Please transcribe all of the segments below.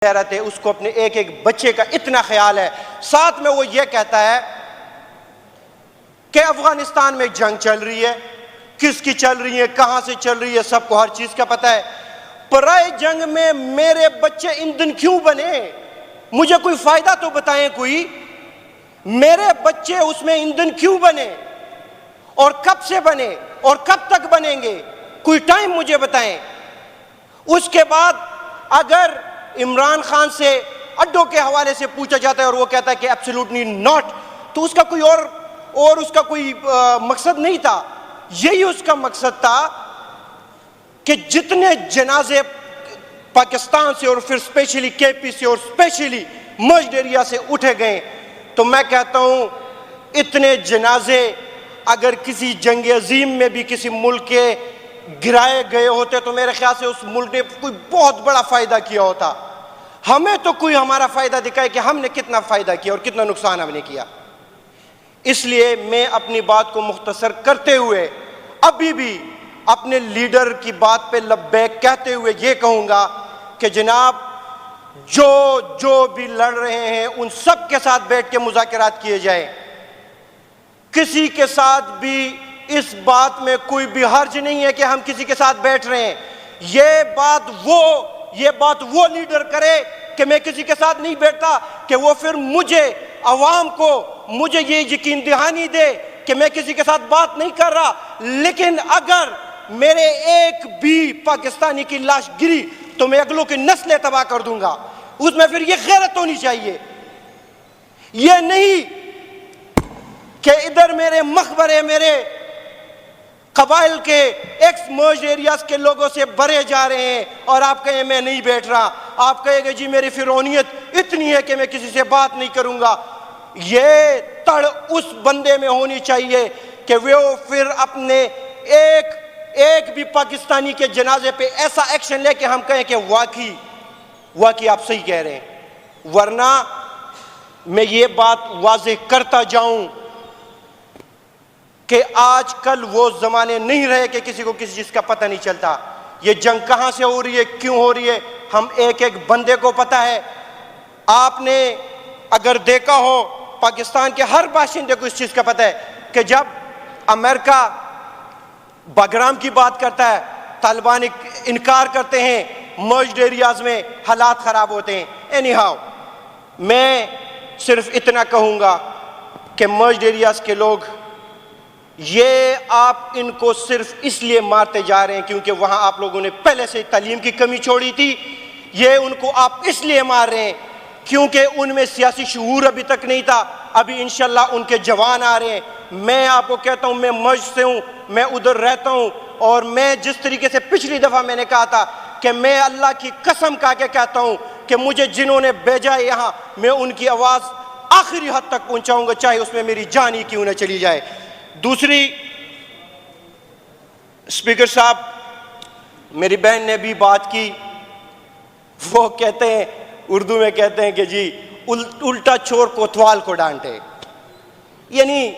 غیرت ہے، اس کو اپنے ایک ایک بچے کا اتنا خیال ہے. ساتھ میں وہ یہ کہتا ہے کہ افغانستان میں جنگ چل رہی ہے، کس کی چل رہی ہے، کہاں سے چل رہی ہے، سب کو ہر چیز کا پتہ ہے. پرائے جنگ میں میرے بچے ایندھن کیوں بنے؟ مجھے کوئی فائدہ تو بتائیں. کوئی میرے بچے اس میں ایندھن کیوں بنے اور کب سے بنے اور کب تک بنیں گے؟ کوئی ٹائم مجھے بتائیں. اس کے بعد اگر عمران خان سے اڈوں کے حوالے سے پوچھا جاتا ہے اور وہ کہتا ہے کہ ایبسولوٹلی ناٹ، تو اس کا کوئی اور اس کا کوئی مقصد نہیں تھا. یہی اس کا مقصد تھا کہ جتنے جنازے پاکستان سے اور پھر اسپیشلی کے پی سے اور اسپیشلی مرجڈ ایریا سے اٹھے گئے، تو میں کہتا ہوں اتنے جنازے اگر کسی جنگ عظیم میں بھی کسی ملک کے گرائے گئے ہوتے تو میرے خیال سے اس ملک نے کوئی بہت بڑا فائدہ کیا ہوتا. ہمیں تو کوئی ہمارا فائدہ دکھائے کہ ہم نے کتنا فائدہ کیا اور کتنا نقصان ہم نے کیا. اس لیے میں اپنی بات کو مختصر کرتے ہوئے ابھی بھی اپنے لیڈر کی بات پہ لبیک کہتے ہوئے یہ کہوں گا کہ جناب جو بھی لڑ رہے ہیں ان سب کے ساتھ بیٹھ کے مذاکرات کیے جائیں. کسی کے ساتھ بھی اس بات میں کوئی بھی حرج نہیں ہے کہ ہم کسی کے ساتھ بیٹھ رہے ہیں. یہ بات وہ لیڈر کرے کہ میں کسی کے ساتھ نہیں بیٹھتا کہ وہ پھر مجھے عوام کو مجھے یہ یقین دہانی دے کہ میں کسی کے ساتھ بات نہیں کر رہا. لیکن اگر میرے ایک بھی پاکستانی کی لاش گری تو میں اگلوں کی نسلیں تباہ کر دوں گا. اس میں پھر یہ غیرت ہونی چاہیے. یہ نہیں کہ ادھر میرے مقبرے میرے قبائل کے ایکس مرجڈ ایریاز کے لوگوں سے بھرے جا رہے ہیں اور آپ کہیں میں نہیں بیٹھ رہا. آپ کہیں گے جی میری فرعونیت اتنی ہے کہ میں کسی سے بات نہیں کروں گا. یہ تڑ اس بندے میں ہونی چاہیے کہ وہ پھر اپنے ایک بھی پاکستانی کے جنازے پہ ایسا ایکشن لے کہ ہم کہیں کہ واقعی آپ صحیح کہہ رہے ہیں. ورنہ میں یہ بات واضح کرتا جاؤں کہ آج کل وہ زمانے نہیں رہے کہ کسی کو کسی چیز کا پتہ نہیں چلتا. یہ جنگ کہاں سے ہو رہی ہے، کیوں ہو رہی ہے، ہم ایک ایک بندے کو پتہ ہے. آپ نے اگر دیکھا ہو پاکستان کے ہر باشندے کو اس چیز کا پتہ ہے کہ جب امریکہ باگرام کی بات کرتا ہے طالبان انکار کرتے ہیں، مرجڈ ایریاز میں حالات خراب ہوتے ہیں. اینی ہاؤ میں صرف اتنا کہوں گا کہ مرجڈ ایریاز کے لوگ یہ آپ ان کو صرف اس لیے مارتے جا رہے ہیں کیونکہ وہاں آپ لوگوں نے پہلے سے تعلیم کی کمی چھوڑی تھی. یہ ان کو آپ اس لیے مار رہے ہیں کیونکہ ان میں سیاسی شعور ابھی تک نہیں تھا. ابھی انشاءاللہ ان کے جوان آ رہے ہیں. میں آپ کو کہتا ہوں میں مرج سے ہوں، میں ادھر رہتا ہوں، اور میں جس طریقے سے پچھلی دفعہ میں نے کہا تھا کہ میں اللہ کی قسم کھا کے کہتا ہوں کہ مجھے جنہوں نے بھیجا ہے یہاں میں ان کی آواز آخری حد تک پہنچاؤں گا چاہے اس میں میری جان ہی کیوں نہ چلی جائے. دوسری، اسپیکر صاحب میری بہن نے بھی بات کی، وہ کہتے ہیں اردو میں کہتے ہیں کہ جی الٹا چور کوتوال کو ڈانٹے. یعنی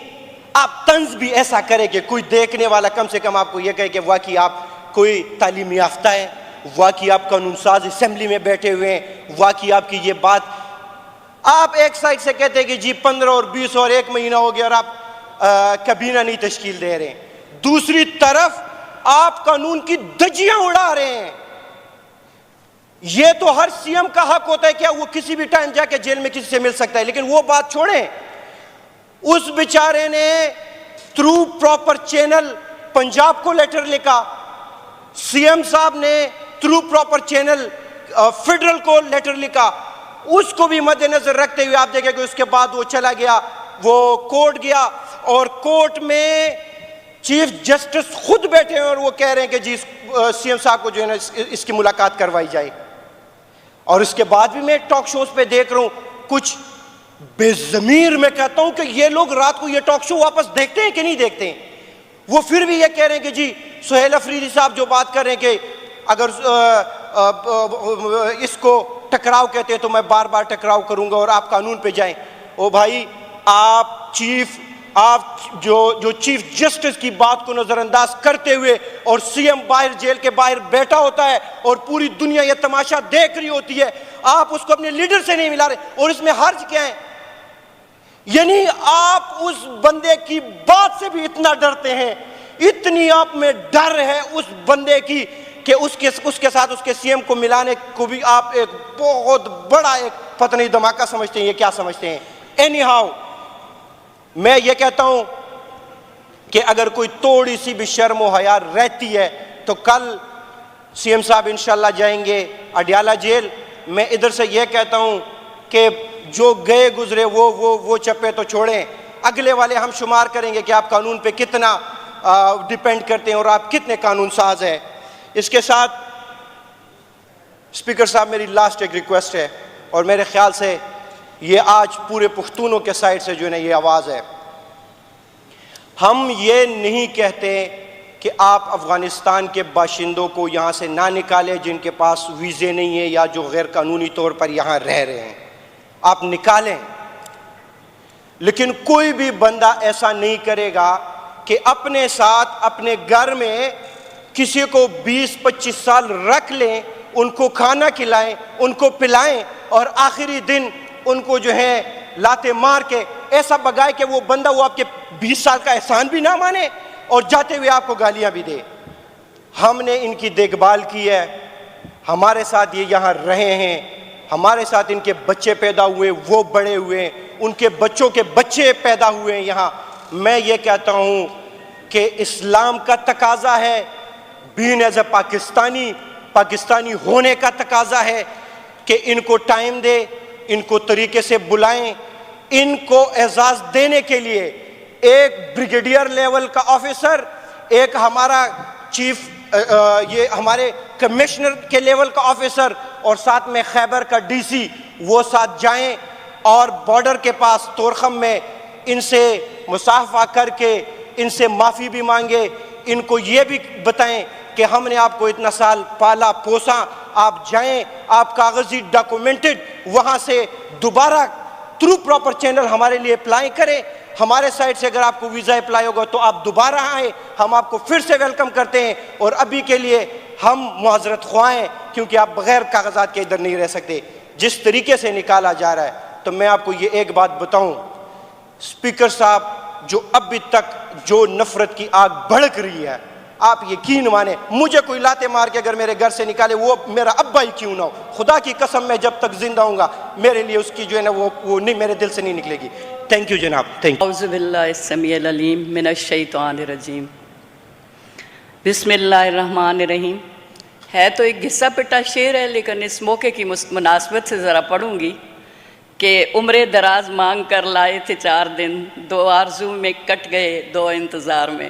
آپ طنز بھی ایسا کریں کہ کوئی دیکھنے والا کم سے کم آپ کو یہ کہے کہ واقعی آپ کوئی تعلیم یافتہ ہے، واقعی آپ قانون ساز اسمبلی میں بیٹھے ہوئے ہیں، واقعی آپ کی یہ بات. آپ ایک سائڈ سے کہتے ہیں کہ جی 15 اور 20 اور 1 مہینہ ہو گیا اور آپ کابینہ نہیں تشکیل دے رہے ہیں، دوسری طرف آپ قانون کی دھجیاں اڑا رہے ہیں. یہ تو ہر سی ایم کا حق ہوتا ہے کہ وہ کسی بھی ٹائم جا کے جیل میں کسی سے مل سکتا ہے، لیکن وہ بات چھوڑیں. اس بیچارے نے تھرو پراپر چینل پنجاب کو لیٹر لکھا، سی ایم صاحب نے تھرو پراپر چینل فیڈرل کو لیٹر لکھا. اس کو بھی مد نظر رکھتے ہوئے آپ دیکھیں کہ اس کے بعد وہ چلا گیا، وہ کورٹ گیا اور کورٹ میں چیف جسٹس خود بیٹھے ہیں اور وہ کہہ رہے ہیں کہ جی سی ایم صاحب کو جو ہے نا اس کی ملاقات کروائی جائے. اور اس کے بعد بھی میں ٹاک شوز پہ دیکھ رہا ہوں کچھ بے ضمیر، میں کہتا ہوں کہ یہ لوگ رات کو یہ ٹاک شو واپس دیکھتے ہیں کہ نہیں دیکھتے ہیں. وہ پھر بھی یہ کہہ رہے ہیں کہ جی سہیل افریدی صاحب جو بات کر رہے ہیں کہ اگر اس کو ٹکراؤ کہتے ہیں تو میں بار بار ٹکراؤ کروں گا اور آپ قانون پہ جائیں. او بھائی، آپ چیف آپ جو چیف جسٹس کی بات کو نظر انداز کرتے ہوئے اور سی ایم باہر جیل کے باہر بیٹھا ہوتا ہے اور پوری دنیا یہ تماشا دیکھ رہی ہوتی ہے، آپ اس کو اپنے لیڈر سے نہیں ملا رہے، اور اس میں حرج کیا ہے؟ یعنی آپ اس بندے کی بات سے بھی اتنا ڈرتے ہیں، اتنی آپ میں ڈر ہے اس بندے کی کہ اس کے ساتھ اس کے سی ایم کو ملانے کو بھی آپ ایک بہت بڑا ایک پتہ نہیں دھماکہ سمجھتے ہیں، یہ کیا سمجھتے ہیں؟ اینی ہاؤ، میں یہ کہتا ہوں کہ اگر کوئی تھوڑی سی بھی شرم و حیا رہتی ہے تو کل سی ایم صاحب انشاءاللہ جائیں گے اڈیالہ جیل. میں ادھر سے یہ کہتا ہوں کہ جو گئے گزرے وہ چپے تو چھوڑیں، اگلے والے ہم شمار کریں گے کہ آپ قانون پہ کتنا ڈیپینڈ کرتے ہیں اور آپ کتنے قانون ساز ہیں. اس کے ساتھ اسپیکر صاحب میری لاسٹ ایک ریکویسٹ ہے، اور میرے خیال سے یہ آج پورے پختونوں کے سائڈ سے جو ہے نا یہ آواز ہے. ہم یہ نہیں کہتے کہ آپ افغانستان کے باشندوں کو یہاں سے نہ نکالیں جن کے پاس ویزے نہیں ہیں یا جو غیر قانونی طور پر یہاں رہ رہے ہیں، آپ نکالیں، لیکن کوئی بھی بندہ ایسا نہیں کرے گا کہ اپنے ساتھ اپنے گھر میں کسی کو 20-25 سال رکھ لیں، ان کو کھانا کھلائیں، ان کو پلائیں، اور آخری دن ان کو جو ہے لاتے مار کے ایسا بگائے کہ وہ بندہ وہ آپ کے 20 سال کا احسان بھی نہ مانے اور جاتے ہوئے آپ کو گالیاں بھی دے. ہم نے ان کی دیکھ بھال کی ہے، ہمارے ساتھ یہ یہاں رہے ہیں، ہمارے ساتھ ان کے بچے پیدا ہوئے، وہ بڑے ہوئے، ان کے بچوں کے بچے پیدا ہوئے ہیں یہاں. میں یہ کہتا ہوں کہ اسلام کا تقاضا ہے، بین ایز اے پاکستانی ہونے کا تقاضا ہے کہ ان کو ٹائم دے، ان کو طریقے سے بلائیں. ان کو اعزاز دینے کے لیے ایک بریگیڈیئر لیول کا آفیسر، ایک ہمارا چیف، یہ ہمارے کمشنر کے لیول کا آفیسر، اور ساتھ میں خیبر کا ڈی سی، وہ ساتھ جائیں اور بارڈر کے پاس تورخم میں ان سے مصافحہ کر کے ان سے معافی بھی مانگے. ان کو یہ بھی بتائیں کہ ہم نے آپ کو اتنا سال پالا پوسا، آپ جائیں، آپ کاغذی ڈاکومنٹڈ وہاں سے دوبارہ تھرو پراپر چینل ہمارے لیے اپلائی کریں. ہمارے سائڈ سے اگر آپ کو ویزا اپلائی ہوگا تو آپ دوبارہ آئیں، ہم آپ کو پھر سے ویلکم کرتے ہیں. اور ابھی کے لیے ہم معذرت خواہ ہیں کیونکہ آپ بغیر کاغذات کے ادھر نہیں رہ سکتے. جس طریقے سے نکالا جا رہا ہے، تو میں آپ کو یہ ایک بات بتاؤں، اسپیکر صاحب، جو ابھی تک جو نفرت کی آگ بھڑک رہی ہے، آپ یقین مانیں، مجھے کوئی لاتے مار کے اگر میرے گھر سے نکالے، وہ میرا ابا ہی کیوں نہ ہو، خدا کی قسم میں جب تک زندہ ہوں گا میرے لیے اس کی جو ہے نا وہ نہیں، میرے دل سے نہیں نکلے گی. تھینک یو جناب، تھینک یو. اعوذ باللہ السمیع العلیم من الشیطان الرجیم. بسم اللہ الرحمن الرحیم. ہے تو ایک گھسا پٹا شعر ہے، لیکن اس موقع کی مناسبت سے ذرا پڑھوں گی کہ عمر دراز مانگ کر لائے تھے 4 دن، 2 آرزو میں کٹ گئے 2 انتظار میں.